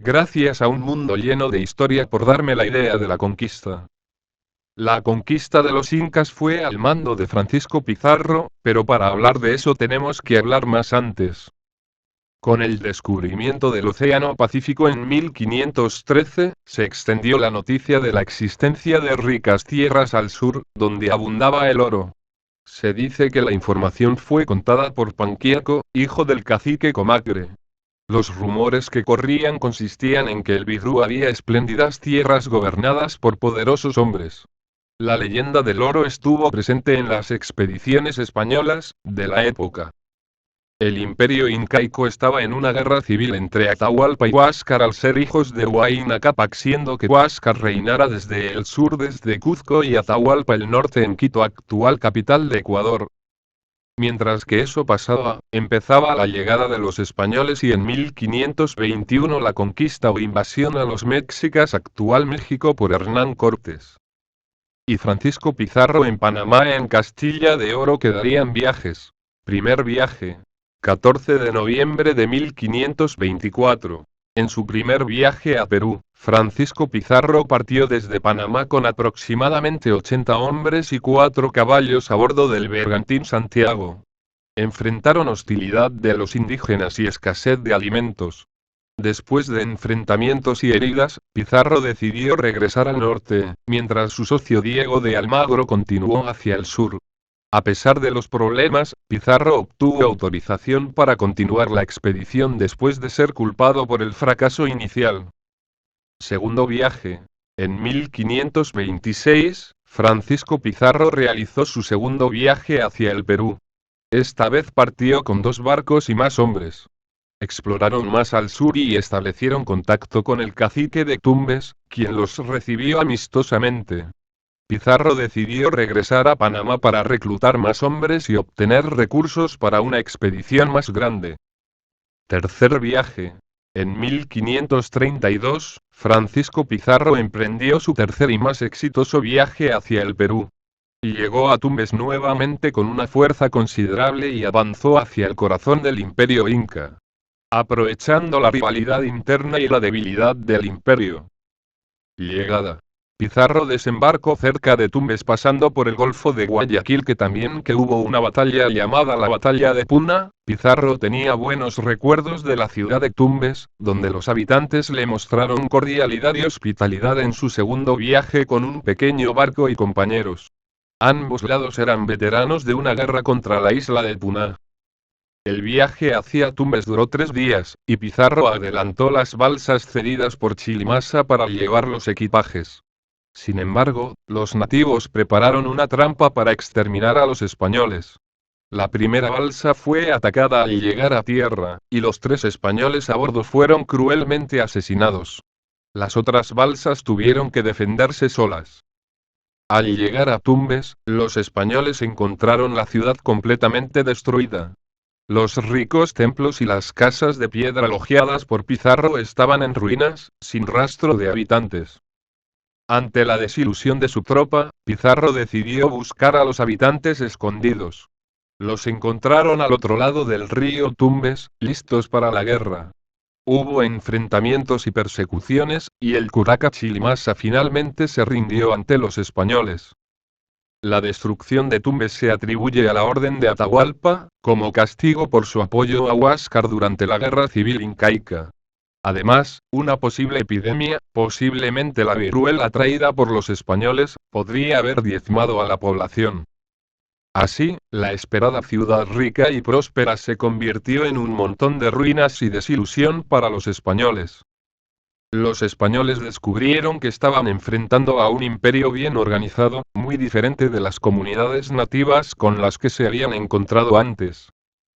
Gracias a un mundo lleno de historia por darme la idea de la conquista. La conquista de los incas fue al mando de Francisco Pizarro, pero para hablar de eso tenemos que hablar más antes. Con el descubrimiento del Océano Pacífico en 1513, se extendió la noticia de la existencia de ricas tierras al sur, donde abundaba el oro. Se dice que la información fue contada por Panquiaco, hijo del cacique Comacre. Los rumores que corrían consistían en que el Virú había espléndidas tierras gobernadas por poderosos hombres. La leyenda del oro estuvo presente en las expediciones españolas de la época. El imperio incaico estaba en una guerra civil entre Atahualpa y Huáscar al ser hijos de Huayna Cápac, siendo que Huáscar reinara desde el sur desde Cuzco y Atahualpa el norte en Quito, actual capital de Ecuador. Mientras que eso pasaba, empezaba la llegada de los españoles y en 1521 la conquista o invasión a los mexicas, actual México, por Hernán Cortés y Francisco Pizarro en Panamá. En Castilla de Oro quedarían viajes. Primer viaje. 14 de noviembre de 1524. En su primer viaje a Perú, Francisco Pizarro partió desde Panamá con aproximadamente 80 hombres y 4 caballos a bordo del bergantín Santiago. Enfrentaron hostilidad de los indígenas y escasez de alimentos. Después de enfrentamientos y heridas, Pizarro decidió regresar al norte, mientras su socio Diego de Almagro continuó hacia el sur. A pesar de los problemas, Pizarro obtuvo autorización para continuar la expedición después de ser culpado por el fracaso inicial. Segundo viaje. En 1526, Francisco Pizarro realizó su segundo viaje hacia el Perú. Esta vez partió con 2 barcos y más hombres. Exploraron más al sur y establecieron contacto con el cacique de Tumbes, quien los recibió amistosamente. Pizarro decidió regresar a Panamá para reclutar más hombres y obtener recursos para una expedición más grande. Tercer viaje. En 1532, Francisco Pizarro emprendió su tercer y más exitoso viaje hacia el Perú. Y llegó a Tumbes nuevamente con una fuerza considerable y avanzó hacia el corazón del imperio inca, aprovechando la rivalidad interna y la debilidad del imperio. Llegada. Pizarro desembarcó cerca de Tumbes pasando por el Golfo de Guayaquil, que hubo una batalla llamada la Batalla de Puna. Pizarro tenía buenos recuerdos de la ciudad de Tumbes, donde los habitantes le mostraron cordialidad y hospitalidad en su segundo viaje con un pequeño barco y compañeros. Ambos lados eran veteranos de una guerra contra la isla de Puna. El viaje hacia Tumbes duró 3 días, y Pizarro adelantó las balsas cedidas por Chilimasa para llevar los equipajes. Sin embargo, los nativos prepararon una trampa para exterminar a los españoles. La primera balsa fue atacada al llegar a tierra, y los 3 españoles a bordo fueron cruelmente asesinados. Las otras balsas tuvieron que defenderse solas. Al llegar a Tumbes, los españoles encontraron la ciudad completamente destruida. Los ricos templos y las casas de piedra elogiadas por Pizarro estaban en ruinas, sin rastro de habitantes. Ante la desilusión de su tropa, Pizarro decidió buscar a los habitantes escondidos. Los encontraron al otro lado del río Tumbes, listos para la guerra. Hubo enfrentamientos y persecuciones, y el curaca Chilimasa finalmente se rindió ante los españoles. La destrucción de Tumbes se atribuye a la orden de Atahualpa, como castigo por su apoyo a Huáscar durante la guerra civil incaica. Además, una posible epidemia, posiblemente la viruela traída por los españoles, podría haber diezmado a la población. Así, la esperada ciudad rica y próspera se convirtió en un montón de ruinas y desilusión para los españoles. Los españoles descubrieron que estaban enfrentando a un imperio bien organizado, muy diferente de las comunidades nativas con las que se habían encontrado antes.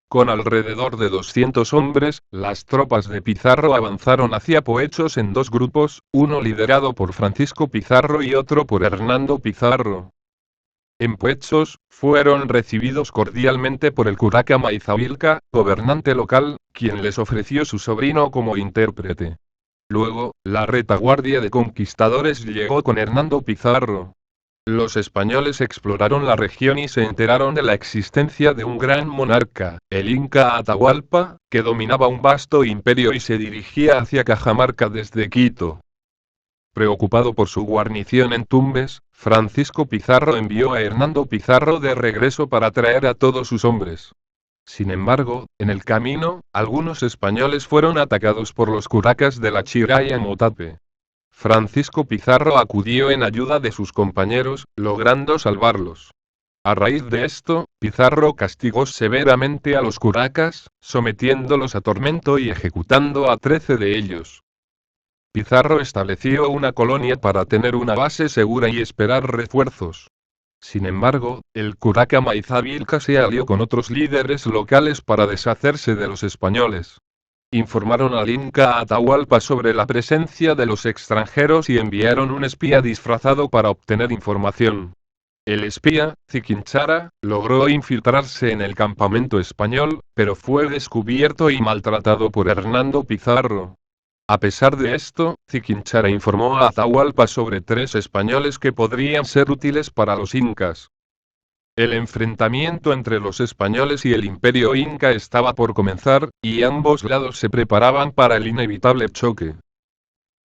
Con alrededor de 200 hombres, las tropas de Pizarro avanzaron hacia Poechos en 2 grupos, uno liderado por Francisco Pizarro y otro por Hernando Pizarro. En Poechos, fueron recibidos cordialmente por el curaca Maizabilca, gobernante local, quien les ofreció su sobrino como intérprete. Luego, la retaguardia de conquistadores llegó con Hernando Pizarro. Los españoles exploraron la región y se enteraron de la existencia de un gran monarca, el Inca Atahualpa, que dominaba un vasto imperio y se dirigía hacia Cajamarca desde Quito. Preocupado por su guarnición en Tumbes, Francisco Pizarro envió a Hernando Pizarro de regreso para traer a todos sus hombres. Sin embargo, en el camino, algunos españoles fueron atacados por los curacas de la Chiraya Motape. Francisco Pizarro acudió en ayuda de sus compañeros, logrando salvarlos. A raíz de esto, Pizarro castigó severamente a los curacas, sometiéndolos a tormento y ejecutando a 13 de ellos. Pizarro estableció una colonia para tener una base segura y esperar refuerzos. Sin embargo, el curaca Maizabilca se alió con otros líderes locales para deshacerse de los españoles. Informaron al Inca Atahualpa sobre la presencia de los extranjeros y enviaron un espía disfrazado para obtener información. El espía, Ziquinchara, logró infiltrarse en el campamento español, pero fue descubierto y maltratado por Hernando Pizarro. A pesar de esto, Ziquinchara informó a Atahualpa sobre 3 españoles que podrían ser útiles para los incas. El enfrentamiento entre los españoles y el imperio inca estaba por comenzar, y ambos lados se preparaban para el inevitable choque.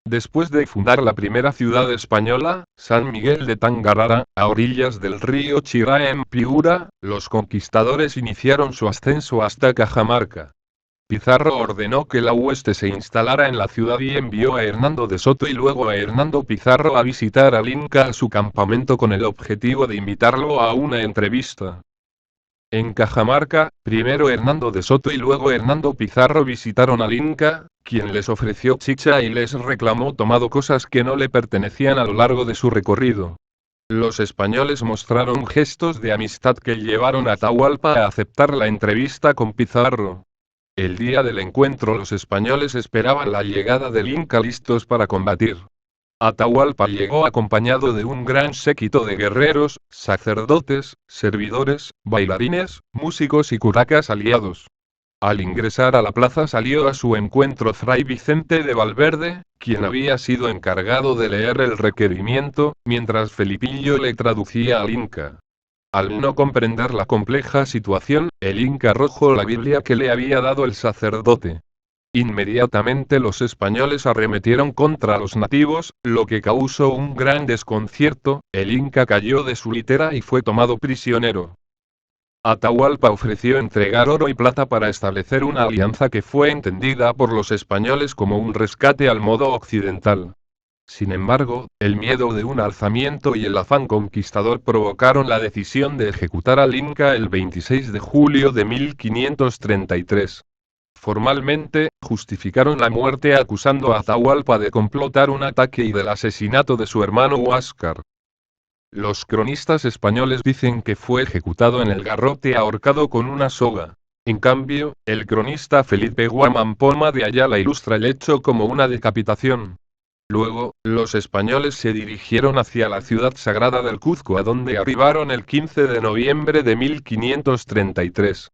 Después de fundar la primera ciudad española, San Miguel de Tangarara, a orillas del río Chirá en Piura, los conquistadores iniciaron su ascenso hasta Cajamarca. Pizarro ordenó que la hueste se instalara en la ciudad y envió a Hernando de Soto y luego a Hernando Pizarro a visitar al Inca a su campamento con el objetivo de invitarlo a una entrevista. En Cajamarca, primero Hernando de Soto y luego Hernando Pizarro visitaron al Inca, quien les ofreció chicha y les reclamó tomado cosas que no le pertenecían a lo largo de su recorrido. Los españoles mostraron gestos de amistad que llevaron a Atahualpa a aceptar la entrevista con Pizarro. El día del encuentro los españoles esperaban la llegada del Inca listos para combatir. Atahualpa llegó acompañado de un gran séquito de guerreros, sacerdotes, servidores, bailarines, músicos y curacas aliados. Al ingresar a la plaza salió a su encuentro Fray Vicente de Valverde, quien había sido encargado de leer el requerimiento, mientras Felipillo le traducía al Inca. Al no comprender la compleja situación, el Inca arrojó la Biblia que le había dado el sacerdote. Inmediatamente los españoles arremetieron contra los nativos, lo que causó un gran desconcierto, el Inca cayó de su litera y fue tomado prisionero. Atahualpa ofreció entregar oro y plata para establecer una alianza que fue entendida por los españoles como un rescate al modo occidental. Sin embargo, el miedo de un alzamiento y el afán conquistador provocaron la decisión de ejecutar al Inca el 26 de julio de 1533. Formalmente, justificaron la muerte acusando a Atahualpa de complotar un ataque y del asesinato de su hermano Huáscar. Los cronistas españoles dicen que fue ejecutado en el garrote ahorcado con una soga. En cambio, el cronista Felipe Guamán Poma de Ayala ilustra el hecho como una decapitación. Luego, los españoles se dirigieron hacia la ciudad sagrada del Cuzco a donde arribaron el 15 de noviembre de 1533.